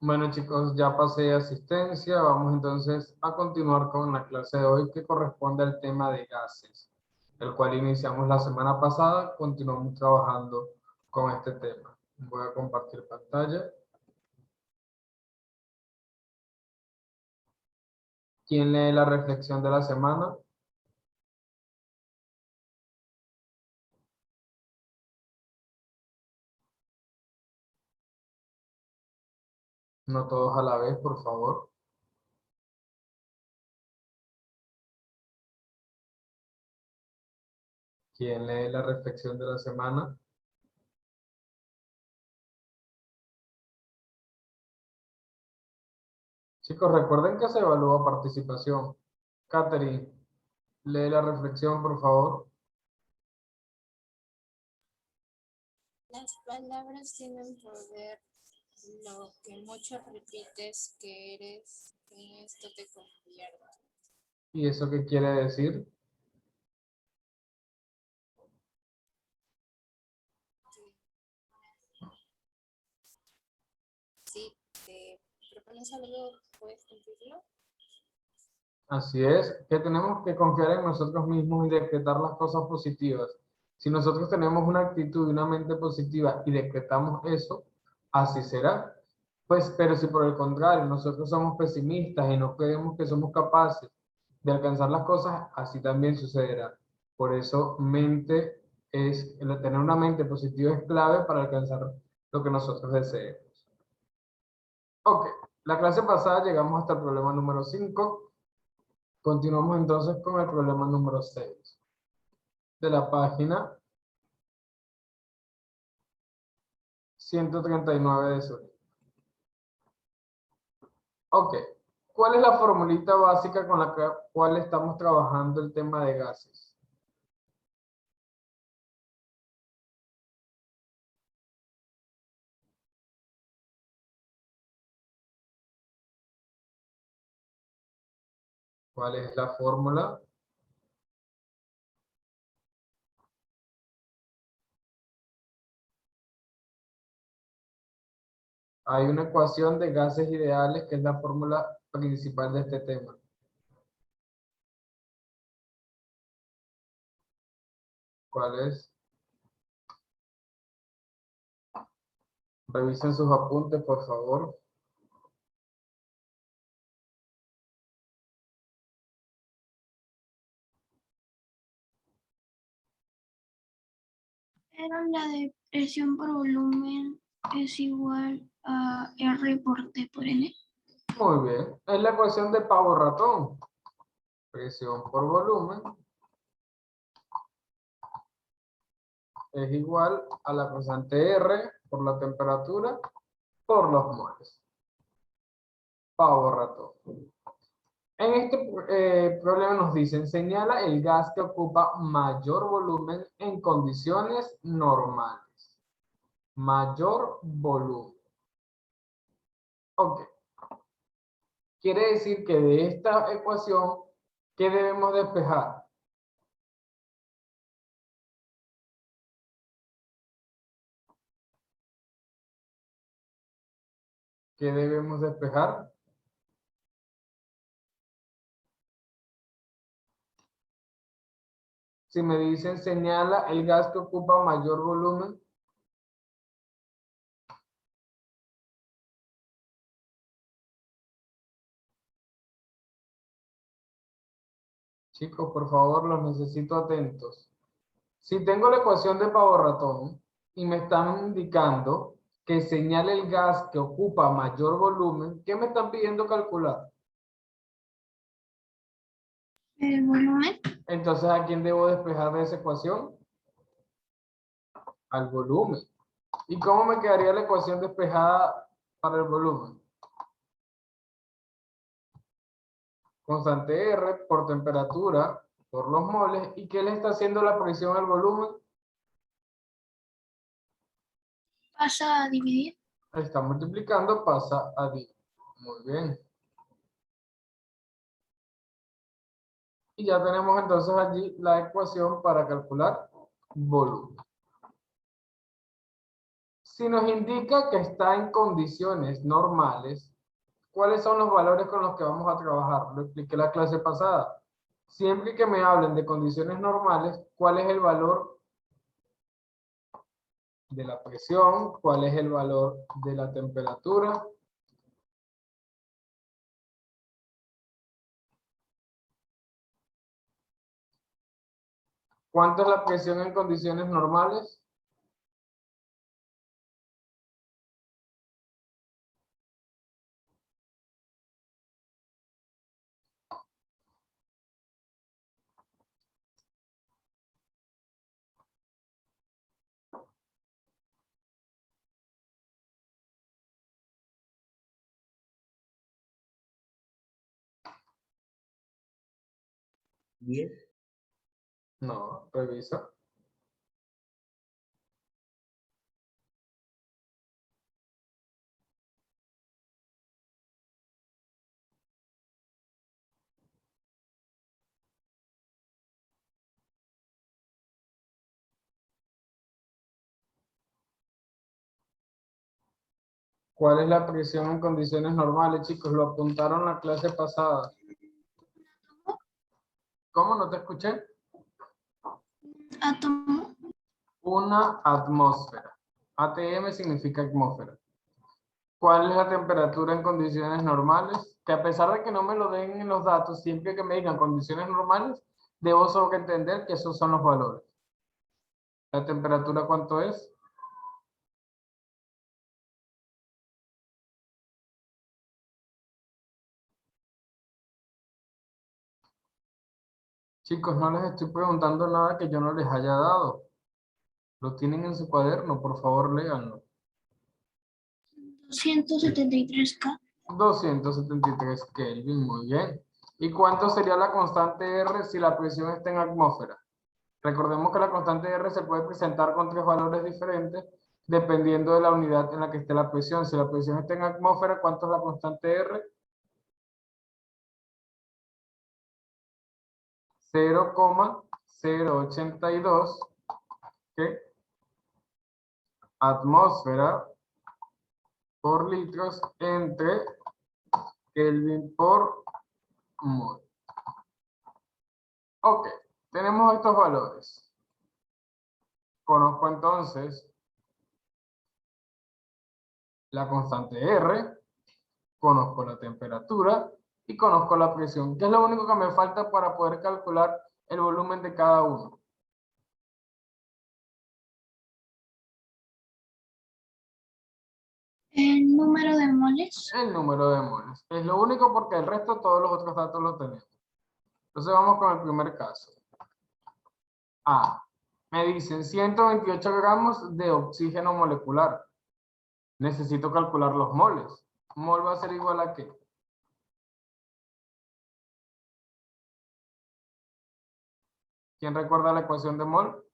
Bueno chicos, ya pasé asistencia. Vamos entonces a continuar con la clase de hoy que corresponde al tema de gases, el cual iniciamos la semana pasada. Continuamos trabajando con este tema. Voy a compartir pantalla. ¿Quién lee la reflexión de la semana? No todos a la vez, por favor. ¿Quién lee la reflexión de la semana? Chicos, recuerden que se evalúa participación. Catherine, lee la reflexión, por favor. Las palabras tienen poder. Lo que mucho repites que eres, en esto te conviertes. ¿Y eso qué quiere decir? Si te propones algo, puedes cumplirlo. Así es, que tenemos que confiar en nosotros mismos y decretar las cosas positivas. Si nosotros tenemos una actitud y una mente positiva y decretamos eso, así será. Pues, pero si por el contrario nosotros somos pesimistas y no creemos que somos capaces de alcanzar las cosas, así también sucederá. Por eso, tener una mente positiva es clave para alcanzar lo que nosotros deseemos. Ok, la clase pasada llegamos hasta el problema número 5. Continuamos entonces con el problema número 6 de la página 139 de su libro. Ok, ¿cuál es la formulita básica con la cual estamos trabajando el tema de gases? ¿Cuál es la fórmula? Hay una ecuación de gases ideales que es la fórmula principal de este tema. ¿Cuál es? Revisen sus apuntes, por favor. Pero la de presión por volumen es igual a R por T por N. Muy bien. Es la ecuación de pavo ratón. Presión por volumen es igual a la constante R por la temperatura por los moles. Pavo ratón. En este problema nos dicen, señala el gas que ocupa mayor volumen en condiciones normales. Mayor volumen. Ok. Quiere decir que de esta ecuación, ¿qué debemos despejar? ¿Qué debemos despejar? Si me dicen, señala el gas que ocupa mayor volumen. Chicos, por favor, los necesito atentos. Si tengo la ecuación de pavo ratón y me están indicando que señale el gas que ocupa mayor volumen, ¿qué me están pidiendo calcular? El volumen. Entonces, ¿a quién debo despejar de esa ecuación? Al volumen. ¿Y cómo me quedaría la ecuación despejada para el volumen? Constante R por temperatura por los moles. ¿Y qué le está haciendo la presión al volumen? Pasa a dividir. Está multiplicando, pasa a dividir. Muy bien. Y ya tenemos entonces allí la ecuación para calcular volumen. Si nos indica que está en condiciones normales, ¿cuáles son los valores con los que vamos a trabajar? Lo expliqué la clase pasada. Siempre que me hablen de condiciones normales, ¿cuál es el valor de la presión? ¿Cuál es el valor de la temperatura? ¿Cuánto es la presión en condiciones normales? No, revisa. ¿Cuál es la presión en condiciones normales, chicos? Lo apuntaron la clase pasada. ¿Cómo? No te escuché. Átomo. Una atmósfera. ATM significa atmósfera. ¿Cuál es la temperatura en condiciones normales? Que a pesar de que no me lo den en los datos, siempre que me digan condiciones normales, debo solo entender que esos son los valores. ¿La temperatura cuánto es? Chicos, no les estoy preguntando nada que yo no les haya dado. Lo tienen en su cuaderno, por favor, léanlo. 273K. 273 Kelvin, muy bien. ¿Y cuánto sería la constante R si la presión está en atmósfera? Recordemos que la constante R se puede presentar con tres valores diferentes dependiendo de la unidad en la que esté la presión. Si la presión está en atmósfera, ¿cuánto es la constante R? 0,082, ¿qué? Atmósfera por litros entre Kelvin por mol. Ok, tenemos estos valores. Conozco entonces la constante R, conozco la temperatura y conozco la presión, que es lo único que me falta para poder calcular el volumen de cada uno. El número de moles. El número de moles. Es lo único porque el resto, todos los otros datos los tenemos. Entonces vamos con el primer caso. Me dicen 128 gramos de oxígeno molecular. Necesito calcular los moles. Mol va a ser igual a ¿qué? ¿Quién recuerda la ecuación de mol?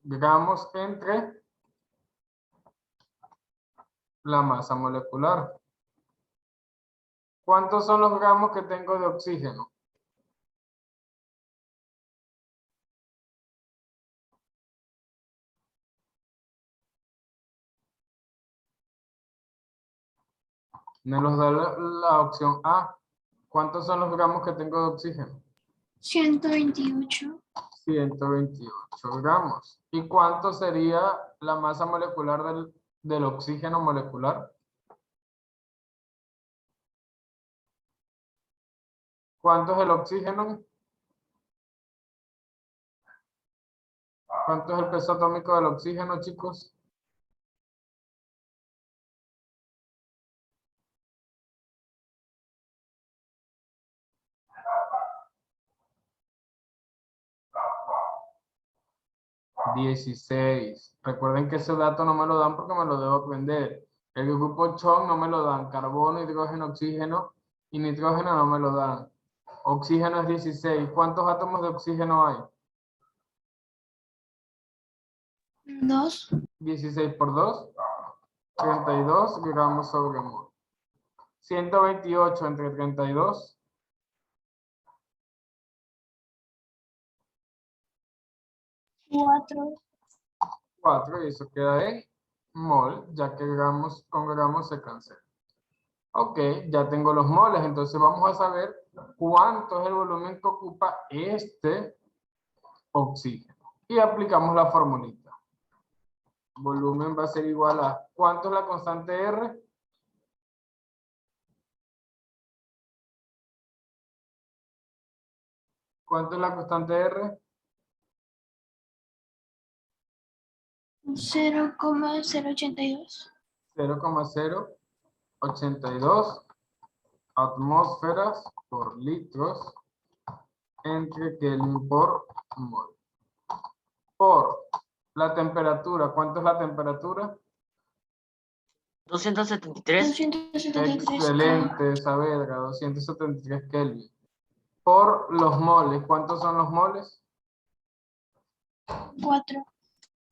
Gramos entre la masa molecular. ¿Cuántos son los gramos que tengo de oxígeno? Me los da la opción A. ¿Cuántos son los gramos que tengo de oxígeno? 128. 128 gramos. ¿Y cuánto sería la masa molecular del oxígeno molecular? ¿Cuánto es el oxígeno? ¿Cuánto es el peso atómico del oxígeno, chicos? $16. Recuerden que ese dato no me lo dan porque me lo debo aprender. El grupo CHON no me lo dan. Carbono, hidrógeno, oxígeno y nitrógeno no me lo dan. Oxígeno es 16. ¿Cuántos átomos de oxígeno hay? 2. 16 por 2. 32 gramos sobre mol. 128 entre 32. 4. 4 y eso queda en mol, ya que gramos con gramos se cancela. Ok, ya tengo los moles, entonces vamos a saber cuánto es el volumen que ocupa este oxígeno. Y aplicamos la formulita. Volumen va a ser igual a, ¿cuánto es la constante R? ¿Cuánto es la constante R? 0,082. 0,082 atmósferas por litros entre Kelvin por mol. Por la temperatura, ¿cuánto es la temperatura? 273. 273. Excelente, esa verga, 273 Kelvin. Por los moles, ¿cuántos son los moles? 4.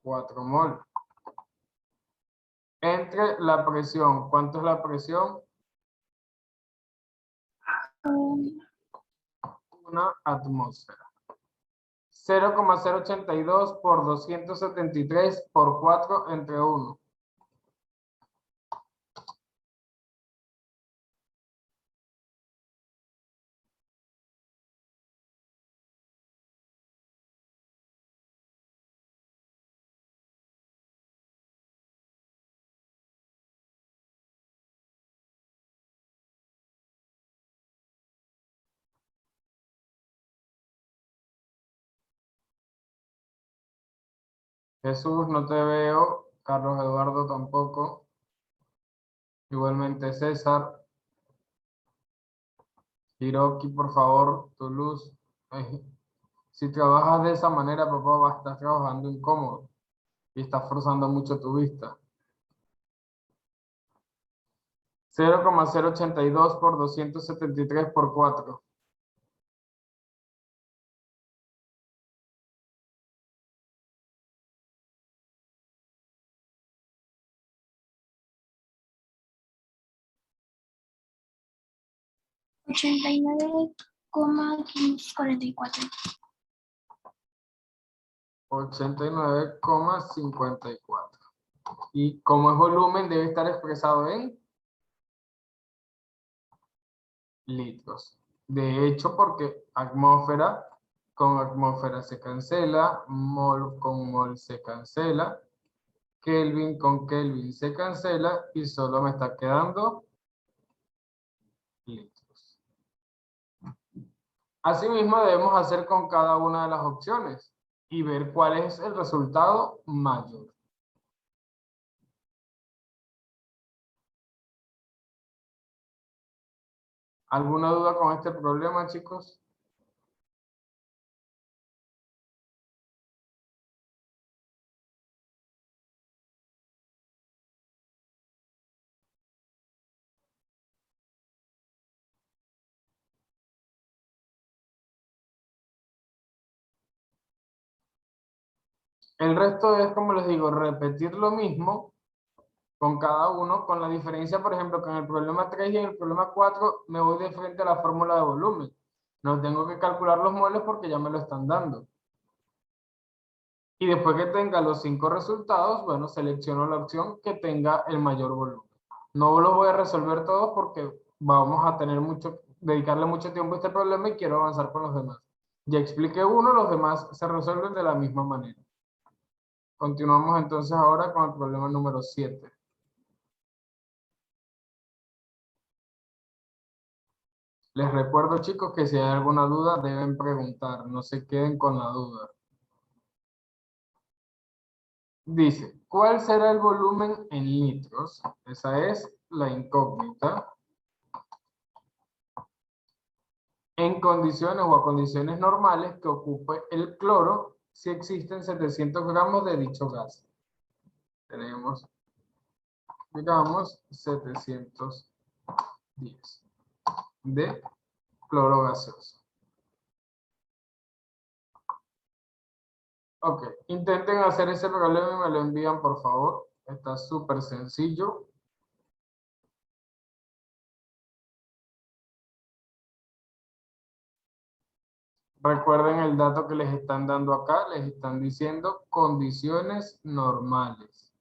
4 moles. Entre la presión, ¿cuánto es la presión? Una atmósfera. 0,082 por 273 por 4 entre 1. Jesús, no te veo. Carlos Eduardo tampoco. Igualmente César. Hiroki, por favor, tu luz. Si trabajas de esa manera, papá, vas a estar trabajando incómodo y estás forzando mucho tu vista. 0,082 por 273 por 4. $89,44. 89,54. Y como es volumen, debe estar expresado en litros. De hecho, porque atmósfera con atmósfera se cancela, mol con mol se cancela, Kelvin con Kelvin se cancela y solo me está quedando litros. Asimismo, debemos hacer con cada una de las opciones y ver cuál es el resultado mayor. ¿Alguna duda con este problema, chicos? El resto es, como les digo, repetir lo mismo con cada uno, con la diferencia, por ejemplo, que en el problema 3 y en el problema 4 me voy de frente a la fórmula de volumen. No tengo que calcular los moles porque ya me lo están dando. Y después que tenga los 5 resultados, bueno, selecciono la opción que tenga el mayor volumen. No los voy a resolver todos porque vamos a tener dedicarle mucho tiempo a este problema y quiero avanzar con los demás. Ya expliqué uno, los demás se resuelven de la misma manera. Continuamos entonces ahora con el problema número 7. Les recuerdo, chicos, que si hay alguna duda deben preguntar, no se queden con la duda. Dice, ¿cuál será el volumen en litros? Esa es la incógnita. En condiciones o a condiciones normales que ocupe el cloro si existen 700 gramos de dicho gas. Tenemos, digamos, 710 de cloro gaseoso. Ok, intenten hacer ese problema y me lo envían, por favor. Está súper sencillo. Recuerden el dato que les están dando acá, les están diciendo condiciones normales.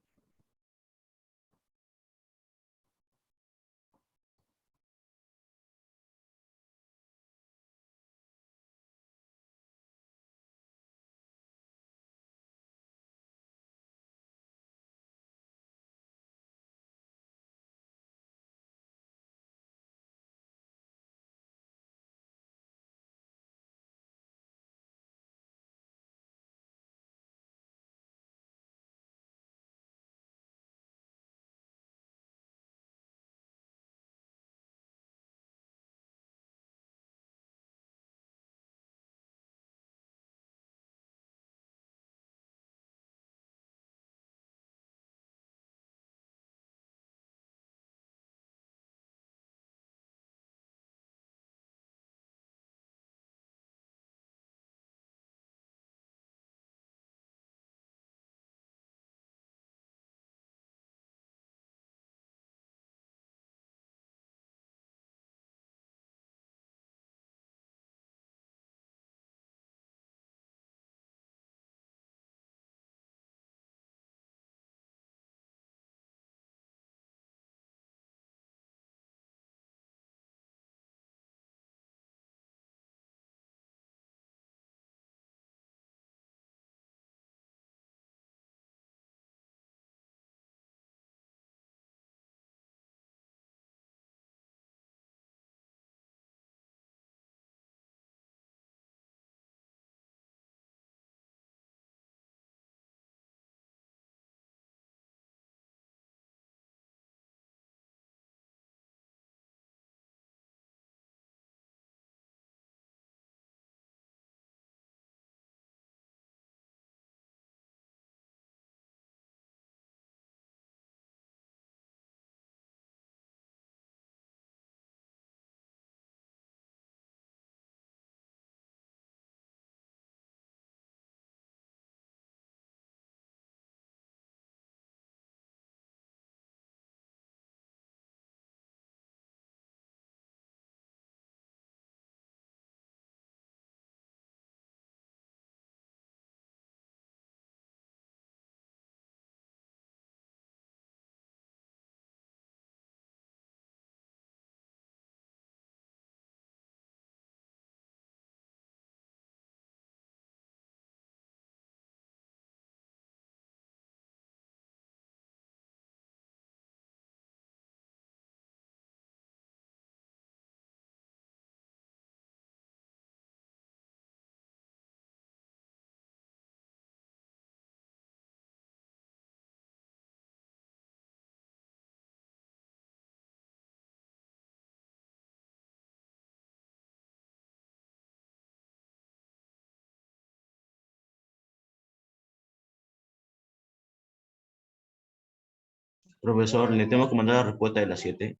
Profesor, le tengo que mandar la respuesta de las 7.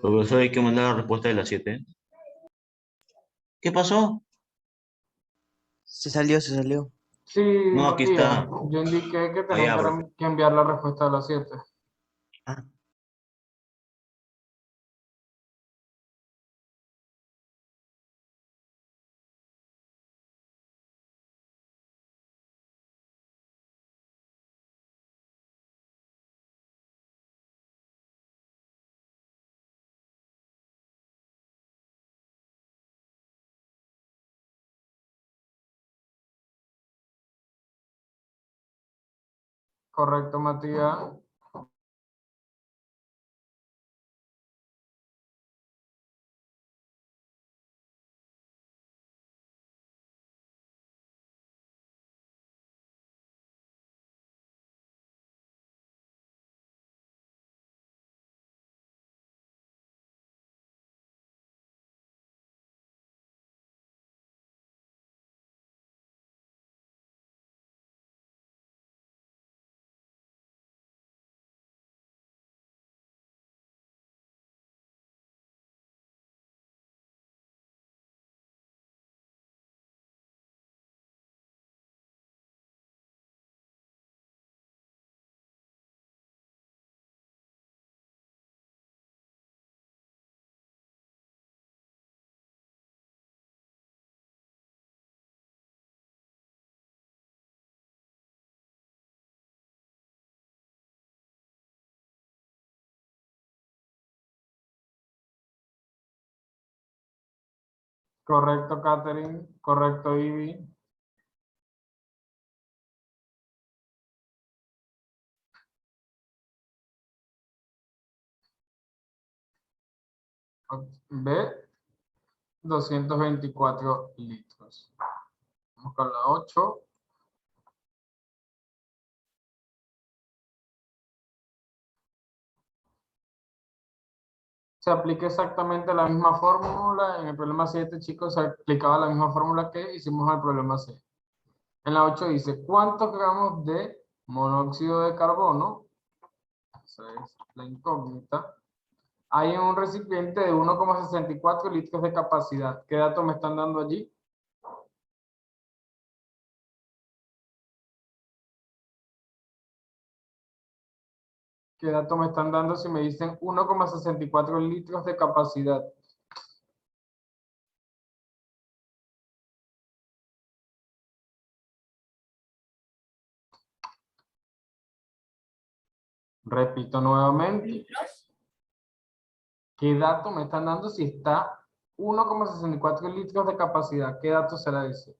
Profesor, hay que mandar la respuesta de las 7. ¿Qué pasó? Se salió, se salió. Sí, No, aquí Matías, está. yo indiqué que tenían Allá, profe. que enviar la respuesta a las 7. Ah, Correcto, Matías. Correcto, Catherine. Correcto, Ivy. B, 224 litros. Vamos con la 8. Se aplica exactamente la misma fórmula. En el problema 7, chicos, se aplicaba la misma fórmula que hicimos en el problema 6. En la 8 dice, ¿cuántos gramos de monóxido de carbono? Esa es la incógnita. Hay en un recipiente de 1,64 litros de capacidad. ¿Qué datos me están dando allí? ¿Qué datos me están dando si me dicen 1,64 litros de capacidad? Repito nuevamente. ¿Qué dato me están dando si está 1,64 litros de capacidad? ¿Qué dato será ese?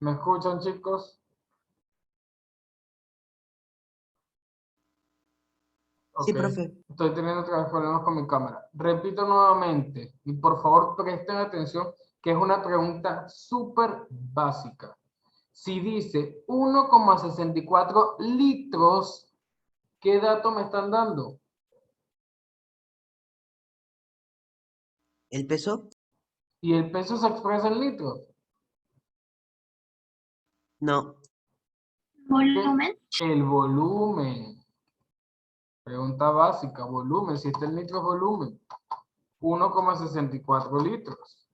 ¿Me escuchan, chicos? Sí, Ok. profe. Estoy teniendo otra vez problemas con mi cámara. Repito nuevamente, y por favor presten atención, que es una pregunta súper básica. Si dice 1,64 litros, ¿qué dato me están dando? ¿El peso? Y el peso se expresa en litros. No. Volumen. El volumen. Pregunta básica, volumen. Si está en litros, volumen. 1,64 litros.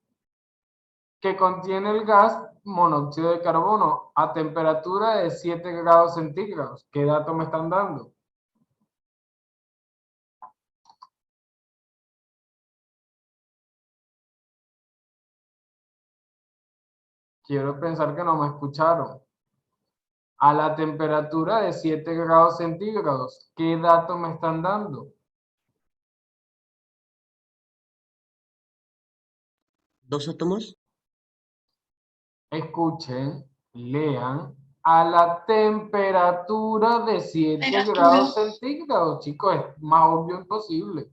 Que contiene el gas monóxido de carbono a temperatura de 7 grados centígrados. ¿Qué dato me están dando? Quiero pensar que no me escucharon. A la temperatura de 7 grados centígrados. ¿Qué dato me están dando? ¿Dos átomos? Escuchen, lean. A la temperatura de 7 Temperatura. grados centígrados. Chicos, es más obvio imposible.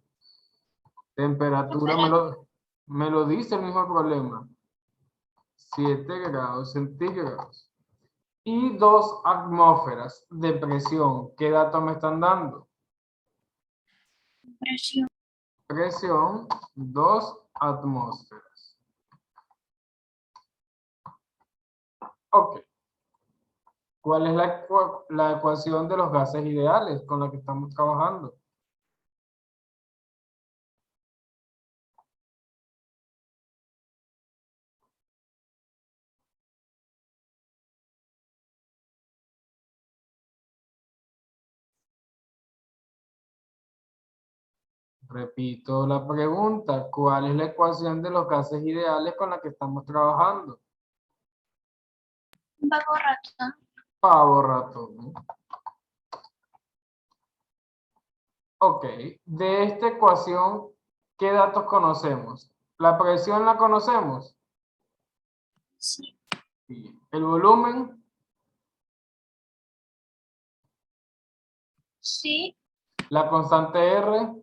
Temperatura me lo dice el mismo problema. 7 grados centígrados. Y 2 atmósferas de presión. ¿Qué dato me están dando? Presión. Presión, 2 atmósferas. Ok. ¿Cuál es la ecuación de los gases ideales con la que estamos trabajando? Repito la pregunta. ¿Cuál es la ecuación de los gases ideales con la que estamos trabajando? Vago ratón. Pavo ratón. Ok. De esta ecuación, ¿qué datos conocemos? ¿La presión la conocemos? Sí. Sí. ¿El volumen? Sí. ¿La constante R?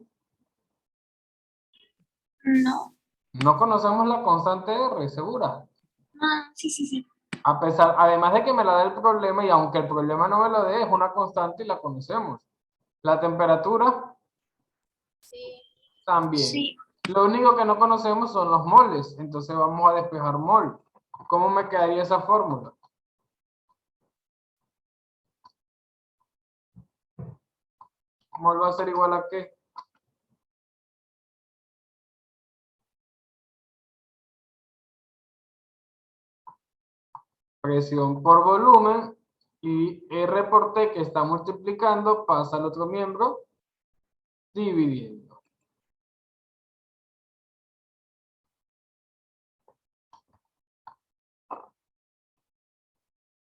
No. No conocemos la constante R, ¿segura? Ah, sí, sí, sí. Además de que me la da el problema, y aunque el problema no me lo dé, es una constante y la conocemos. La temperatura Sí. también. Sí. Lo único que no conocemos son los moles, entonces vamos a despejar mol. ¿Cómo me quedaría esa fórmula? Mol va a ser igual a ¿qué? presión por volumen, y R por T que está multiplicando pasa al otro miembro dividiendo.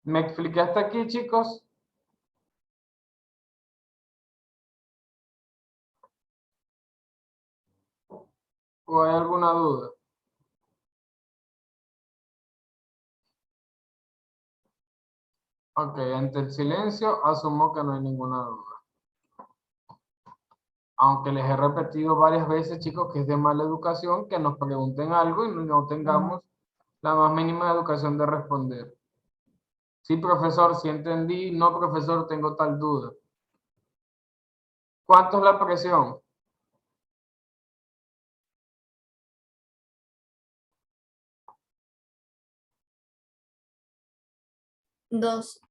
¿Me expliqué hasta aquí, chicos? ¿O hay alguna duda? Ok, ante el silencio asumo que no hay ninguna duda. Aunque les he repetido varias veces, chicos, que es de mala educación que nos pregunten algo y no tengamos la más mínima educación de responder. Sí, profesor, sí entendí. No, profesor, tengo tal duda. ¿Cuánto es la presión? Dos.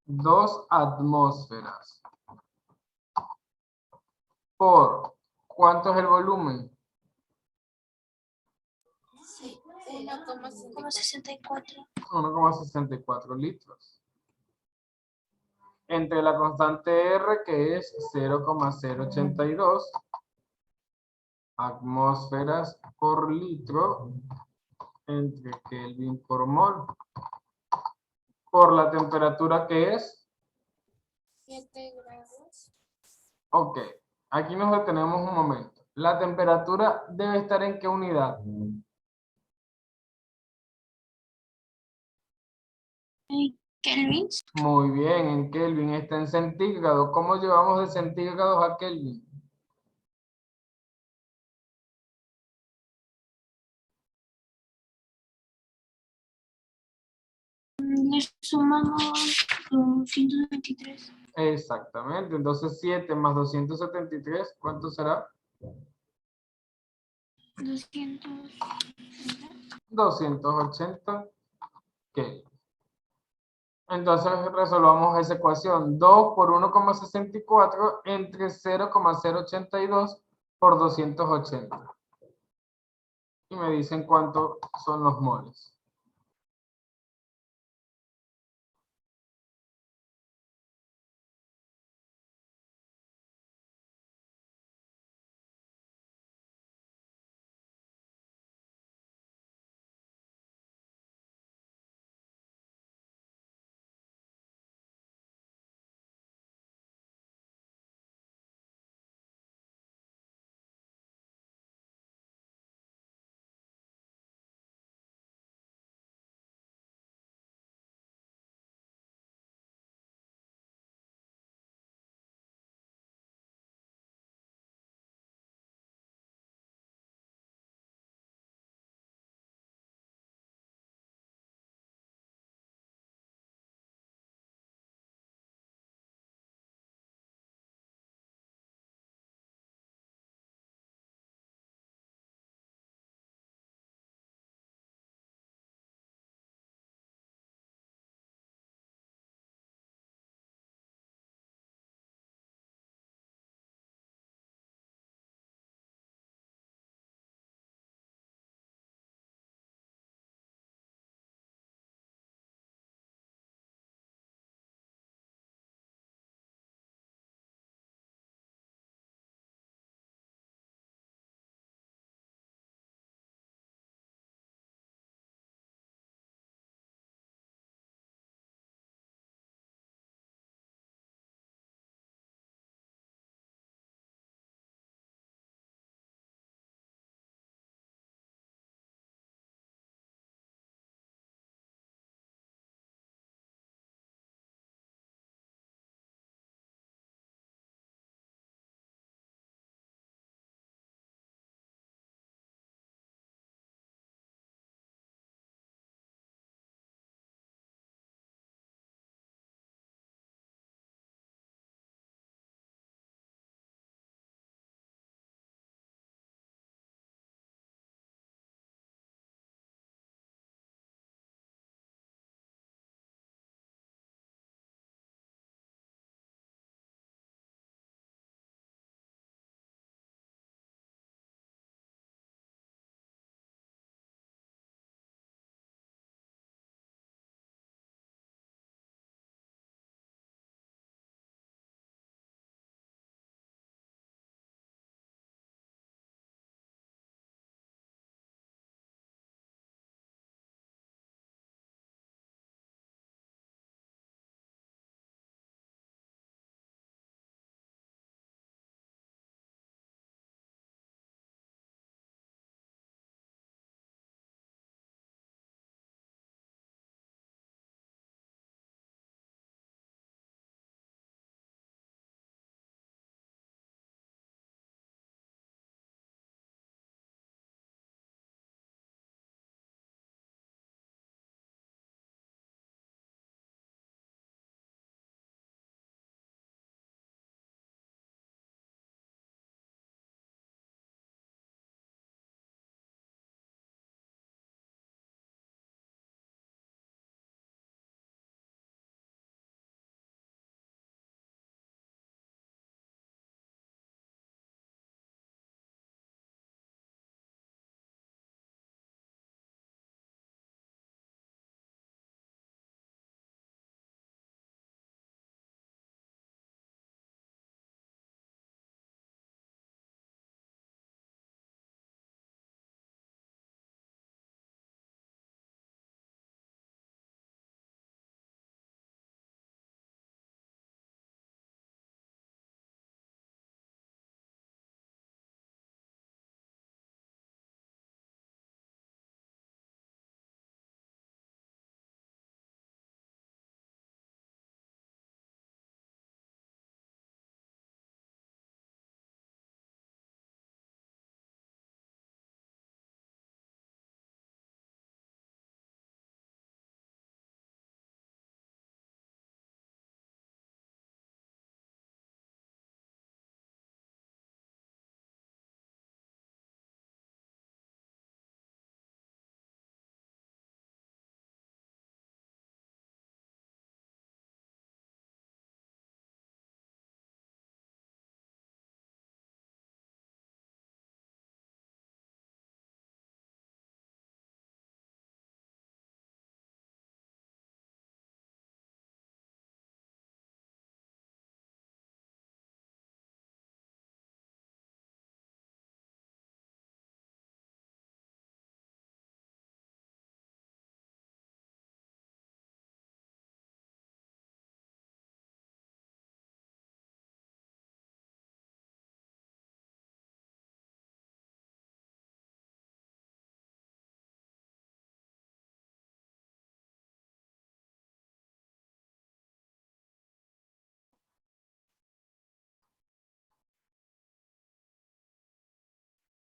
2 atmósferas. Por, ¿cuánto es el volumen? Sí. 1,64. 1,64 litros. Entre la constante R, que es 0,082 atmósferas por litro, entre Kelvin por mol, por la temperatura que es. 7 grados. Ok, aquí nos detenemos un momento. La temperatura debe estar ¿en qué unidad? Kelvins. Muy bien, en Kelvin está en centígrados. ¿Cómo llevamos de centígrados a Kelvin? Le sumamos 223. Exactamente, entonces 7 más 273, ¿cuánto será? 200. 280 Kelvin. Entonces resolvamos esa ecuación. 2 por 1,64 entre 0,082 por 280. Y me dicen cuánto son los moles.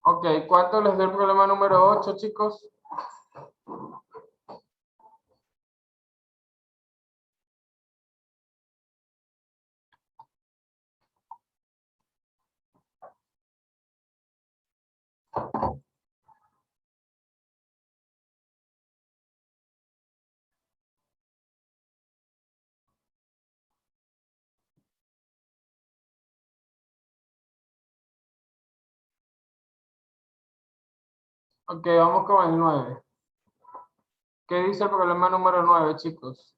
Ok, ¿cuánto les dio el problema número 8, chicos? Ok, vamos con el 9. ¿Qué dice el problema número 9, chicos?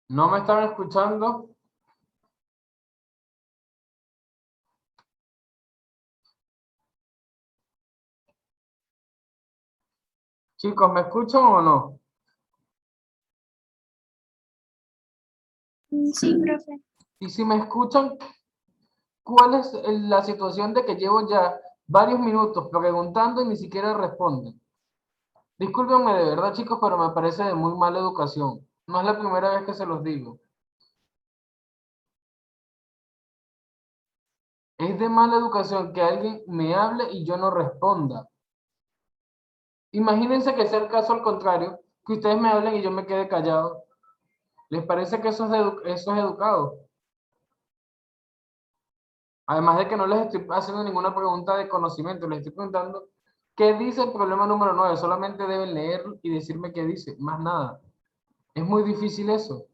¿No me están escuchando? Chicos, ¿me escuchan o no? Sí, profe. Y si me escuchan, ¿cuál es la situación de que llevo ya varios minutos preguntando y ni siquiera responden? Discúlpenme de verdad, chicos, pero me parece de muy mala educación. No es la primera vez que se los digo. Es de mala educación que alguien me hable y yo no responda. Imagínense que sea el caso al contrario, que ustedes me hablen y yo me quede callado. ¿Les parece que eso es educado? Además de que no les estoy haciendo ninguna pregunta de conocimiento, les estoy preguntando qué dice el problema número 9. Solamente deben leer y decirme qué dice, más nada. Es muy difícil eso.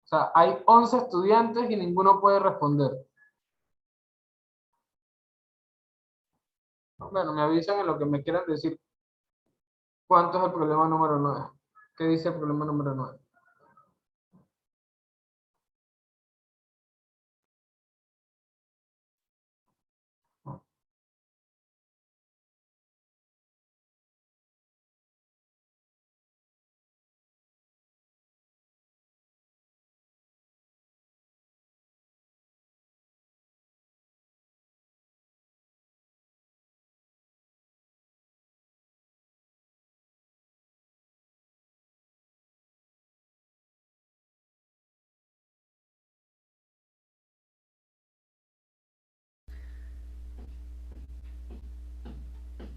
O sea, hay 11 estudiantes y ninguno puede responder. Bueno, me avisan en lo que me quieran decir. ¿Cuánto es el problema número 9? ¿Qué dice el problema número 9?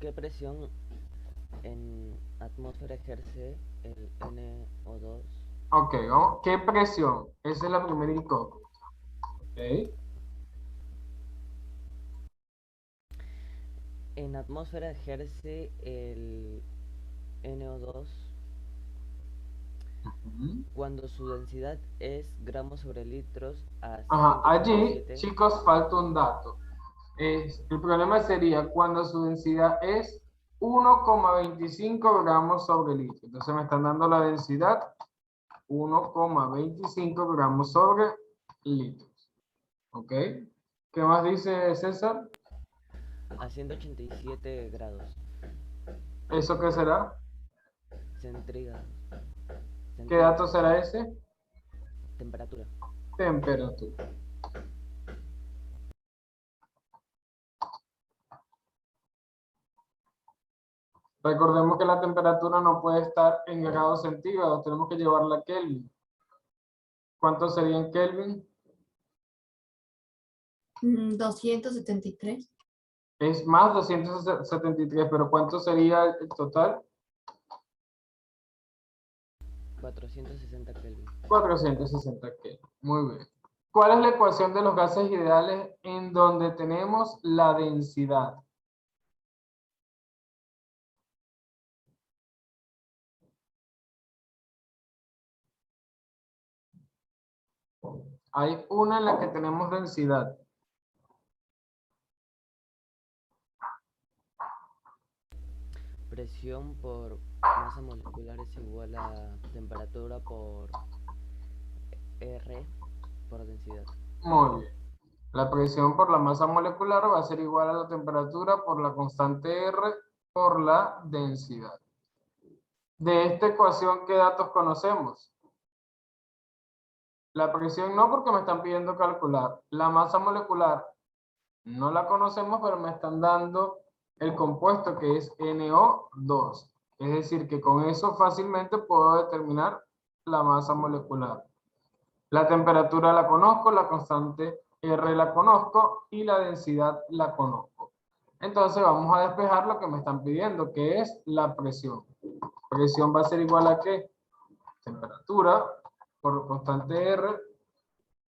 ¿Qué presión en atmósfera ejerce el NO2? Ok, vamos. ¿Qué presión? Esa es la primera incógnita. Ok. En atmósfera ejerce el NO2 Ujú. cuando su densidad es gramos sobre litros a Ajá, allí, 187. chicos, falta un dato. El problema sería cuando su densidad es 1,25 gramos sobre litro. Entonces me están dando la densidad 1,25 gramos sobre litros. ¿Ok? ¿Qué más dice César? A 187 grados ¿Eso qué será? centígrados. ¿Qué dato será ese? Temperatura. Temperatura. Recordemos que la temperatura no puede estar en grados centígrados, tenemos que llevarla a Kelvin. ¿Cuánto sería en Kelvin? 273. Es más 273, pero ¿cuánto sería el total? 460 Kelvin. 460 Kelvin. Muy bien. ¿Cuál es la ecuación de los gases ideales en donde tenemos la densidad? Hay una en la que tenemos densidad. Presión por masa molecular es igual a temperatura por R por densidad. Muy bien. La presión por la masa molecular va a ser igual a la temperatura por la constante R por la densidad. De esta ecuación, ¿qué datos conocemos? La presión no, porque me están pidiendo calcular. La masa molecular no la conocemos, pero me están dando el compuesto que es NO2. Es decir, que con eso fácilmente puedo determinar la masa molecular. La temperatura la conozco, la constante R la conozco y la densidad la conozco. Entonces vamos a despejar lo que me están pidiendo, que es la presión. Presión va a ser igual a ¿qué? Temperatura por constante R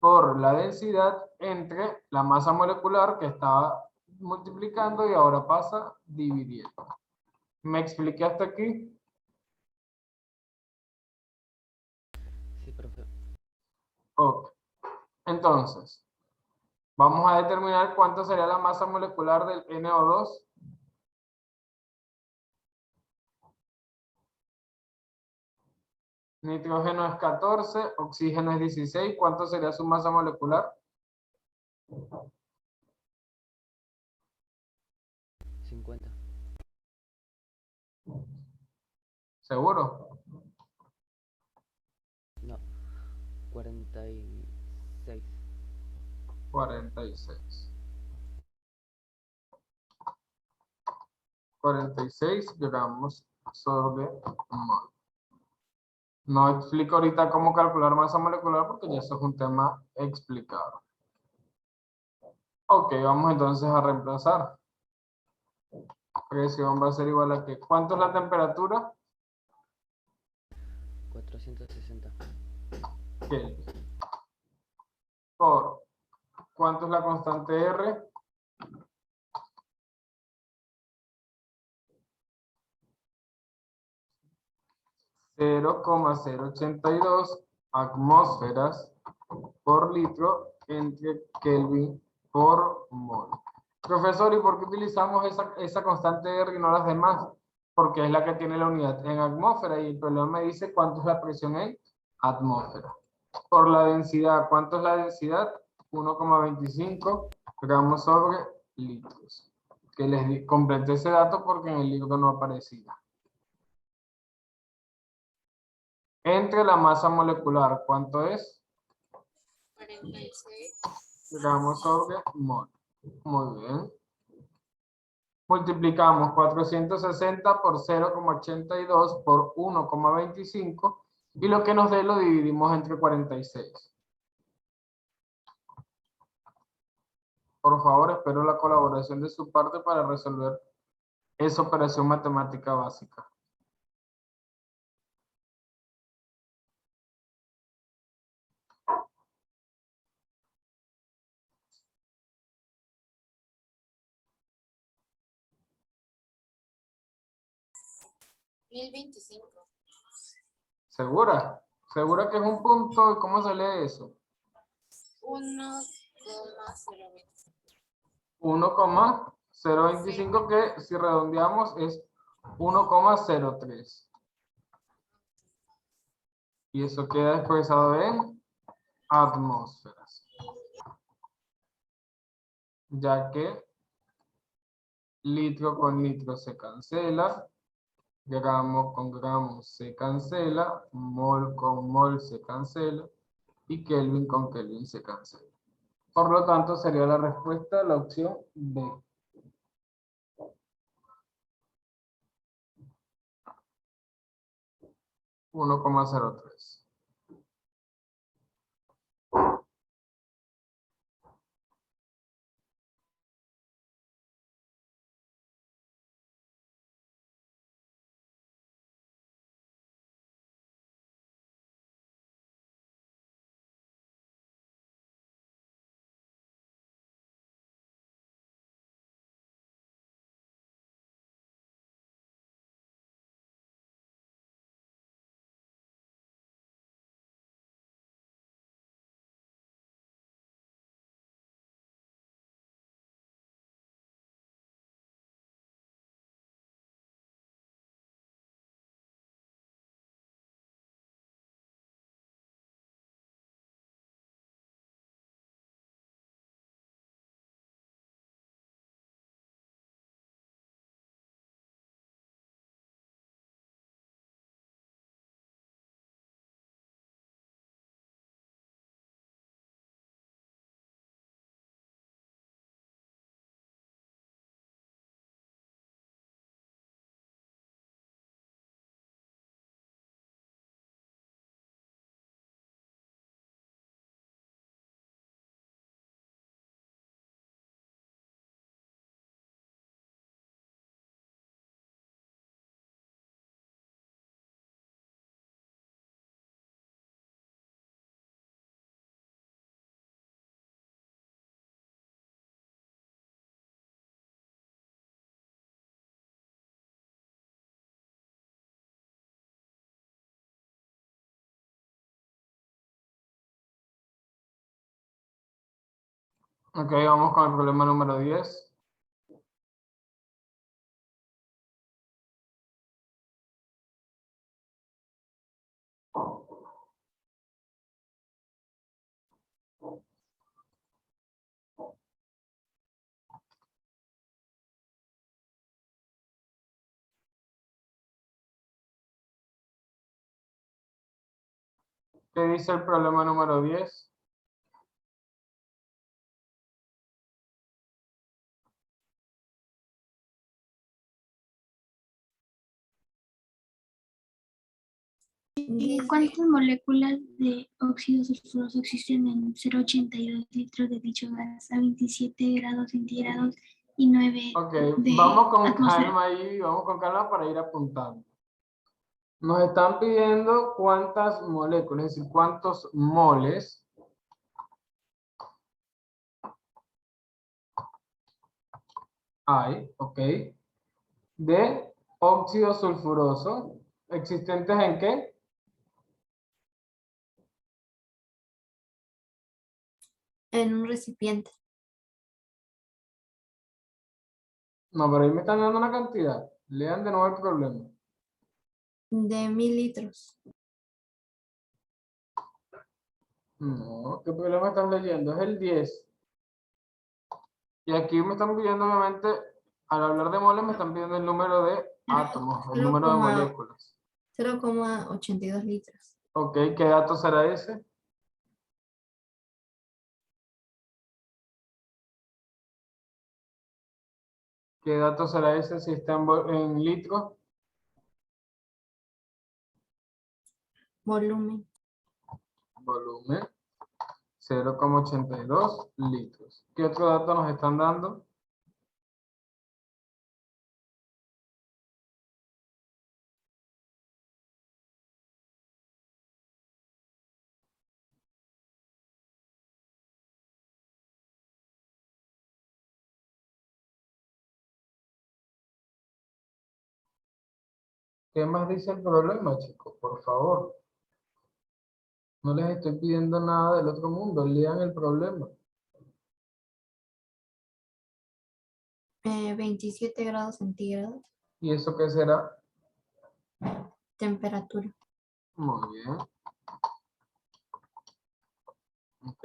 por la densidad entre la masa molecular que estaba multiplicando y ahora pasa dividiendo. ¿Me expliqué hasta aquí? Sí, profe. Ok. Entonces, vamos a determinar cuánto sería la masa molecular del NO2. Nitrógeno es 14, oxígeno es 16. ¿Cuánto sería su masa molecular? 50. ¿Seguro? No. 46. 46. 46 gramos sobre mol. No explico ahorita cómo calcular masa molecular porque ya eso es un tema explicado. Ok, vamos entonces a reemplazar. Presión va a ser igual a que, ¿cuánto es la temperatura? 460. Kelvin. Por, ¿cuánto es la constante R? 0,082 atmósferas por litro entre Kelvin por mol. Profesor, ¿y por qué utilizamos esa constante R y no las demás? Porque es la que tiene la unidad en atmósfera y el problema me dice cuánto es la presión en atmósfera. Por la densidad, ¿cuánto es la densidad? 1,25 gramos sobre litros. Que les completé ese dato porque en el libro no aparecía. Entre la masa molecular, ¿cuánto es? 46. Gramos sobre mol. Muy bien. Multiplicamos 460 por 0,82 por 1,25 y lo que nos dé lo dividimos entre 46. Por favor, espero la colaboración de su parte para resolver esa operación matemática básica. $1025. ¿Segura? ¿Segura que es un punto? ¿Y cómo se lee eso? 1,020. 1,025 que si redondeamos es 1,03. Y eso queda expresado en atmósferas. Ya que litro con litro se cancela, gramo con gramo se cancela, mol con mol se cancela y Kelvin con Kelvin se cancela. Por lo tanto, sería la respuesta la opción B. 1,03. Ok, vamos con el problema número 10. ¿Qué dice el problema número 10? ¿Cuántas moléculas de óxido sulfuroso existen en 0,82 litros de dicho gas a 27 grados centígrados y 9 Ok, de vamos con atmósfera? calma ahí, vamos con calma para ir apuntando. Nos están pidiendo cuántas moléculas, es decir, cuántos moles hay, ok, de óxido sulfuroso, ¿existentes en qué? En un recipiente. No, pero ahí me están dando una cantidad. Lean de nuevo el problema. De 1000 litros. No, ¿qué problema están leyendo? Es el 10. Y aquí me están pidiendo, obviamente, al hablar de moles, me están pidiendo el número de átomos, el número de moléculas. 0,82 litros. Ok, ¿qué dato será ese? ¿Qué dato será ese si está en litros? Volumen. Volumen 0,82 litros. ¿Qué otro dato nos están dando? ¿Qué más dice el problema, chicos? Por favor. No les estoy pidiendo nada del otro mundo. Lean el problema. 27 grados centígrados. ¿Y eso qué será? Temperatura. Muy bien. Ok.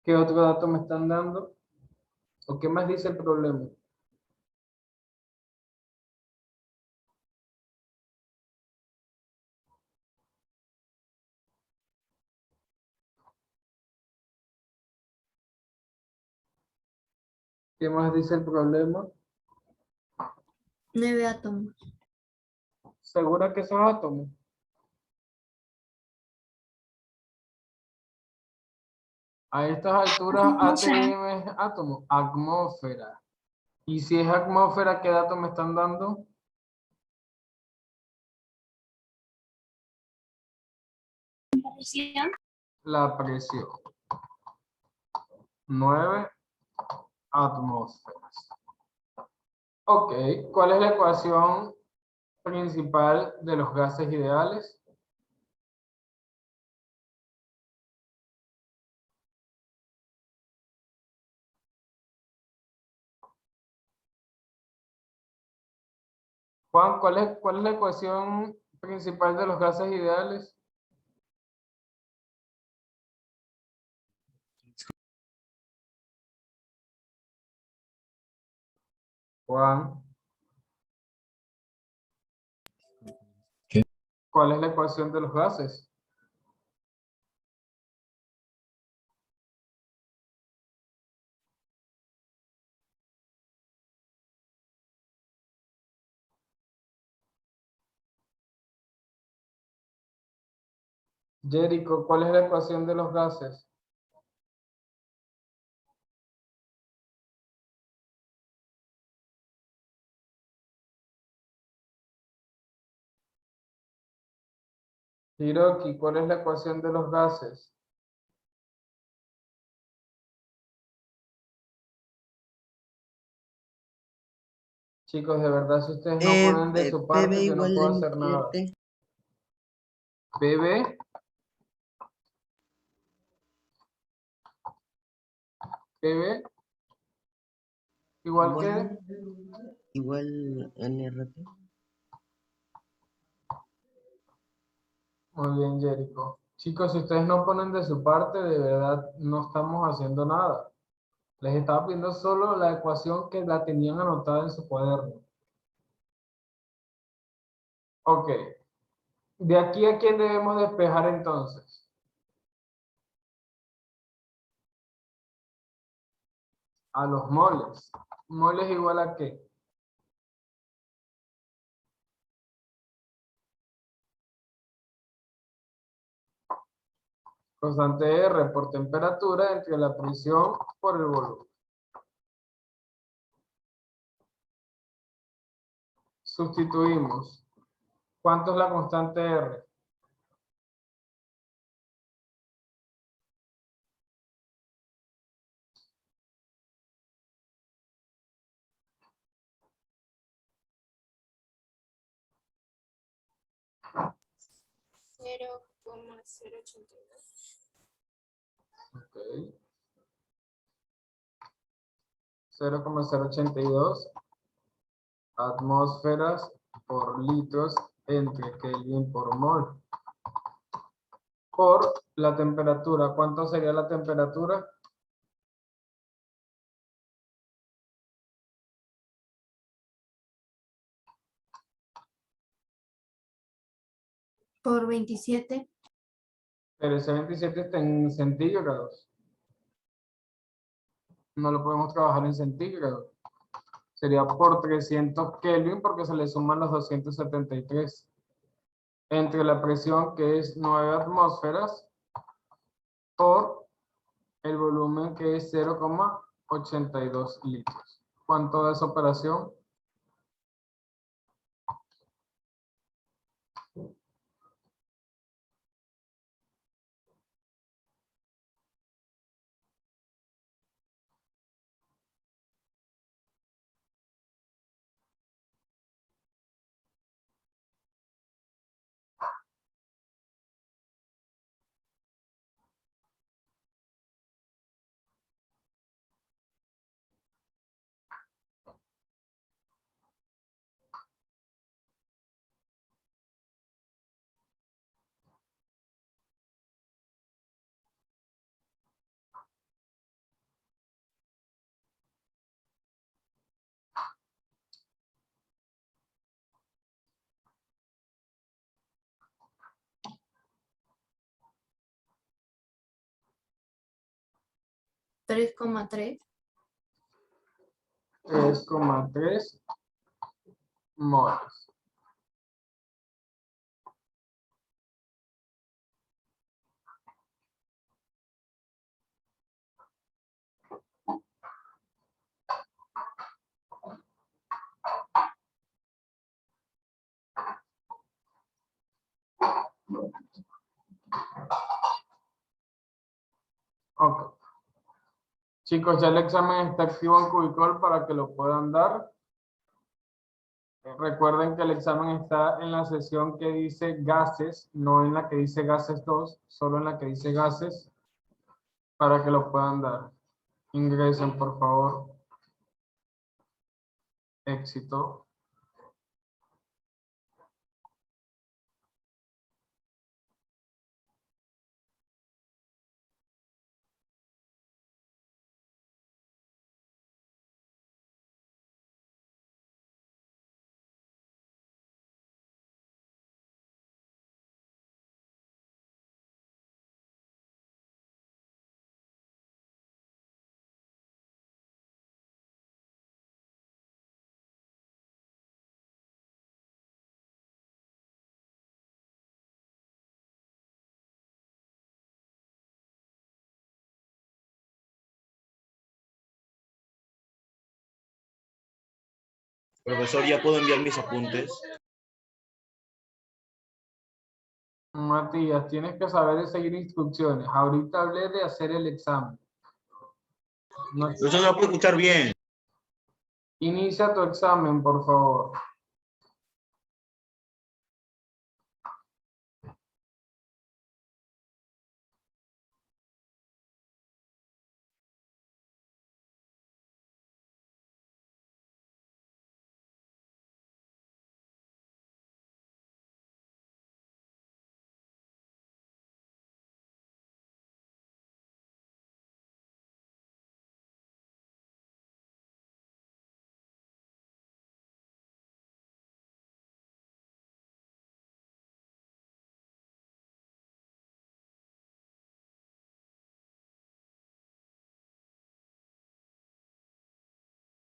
¿Qué otro dato me están dando? ¿O qué más dice el problema? ¿Qué más dice el problema? 9 átomos. ¿Segura que esos átomos? A estas alturas, Atmósfera. ATM es átomo, atmósfera. Y si es atmósfera, ¿qué dato me están dando? Presión. La presión. 9 atmósferas. Ok, ¿cuál es la ecuación principal de los gases ideales? Juan, ¿cuál es la ecuación principal de los gases ideales? Juan. ¿Cuál es la ecuación de los gases? Jericho, ¿cuál es la ecuación de los gases? Hiroki, ¿cuál es la ecuación de los gases? Chicos, de verdad, si ustedes no ponen de su PB parte, yo no igual puedo de hacer nada. 7. PB PB igual que Igual NRT. muy bien, Jericho. Chicos, si ustedes no ponen de su parte, de verdad no estamos haciendo nada. Les estaba pidiendo solo la ecuación que la tenían anotada en su cuaderno. Ok. ¿De aquí a quién debemos despejar entonces? A los moles. ¿Moles igual a qué? Constante R por temperatura entre la presión por el volumen. Sustituimos. ¿Cuánto es la constante R? Ok. 0,082 atmósferas por litros entre Kelvin por mol. Por la temperatura. ¿Cuánto sería la temperatura? Por 27. Pero ese 27 está en centígrados. No lo podemos trabajar en centígrados. Sería por 300 Kelvin porque se le suman los 273. Entre la presión, que es 9 atmósferas, por el volumen, que es 0,82 litros. ¿Cuánto da esa operación? $3,3. 3,3 moles. Ok. Chicos, ya el examen está activo en Cubicol para que lo puedan dar. Recuerden que el examen está en la sesión que dice gases, no en la que dice gases 2, solo en la que dice gases, para que lo puedan dar. Ingresen, por favor. Éxito. Profesor, ¿ya puedo enviar mis apuntes? Matías, tienes que saber de seguir instrucciones. Ahorita hablé de hacer el examen. Profesor, no lo puedo escuchar bien. Inicia tu examen, por favor.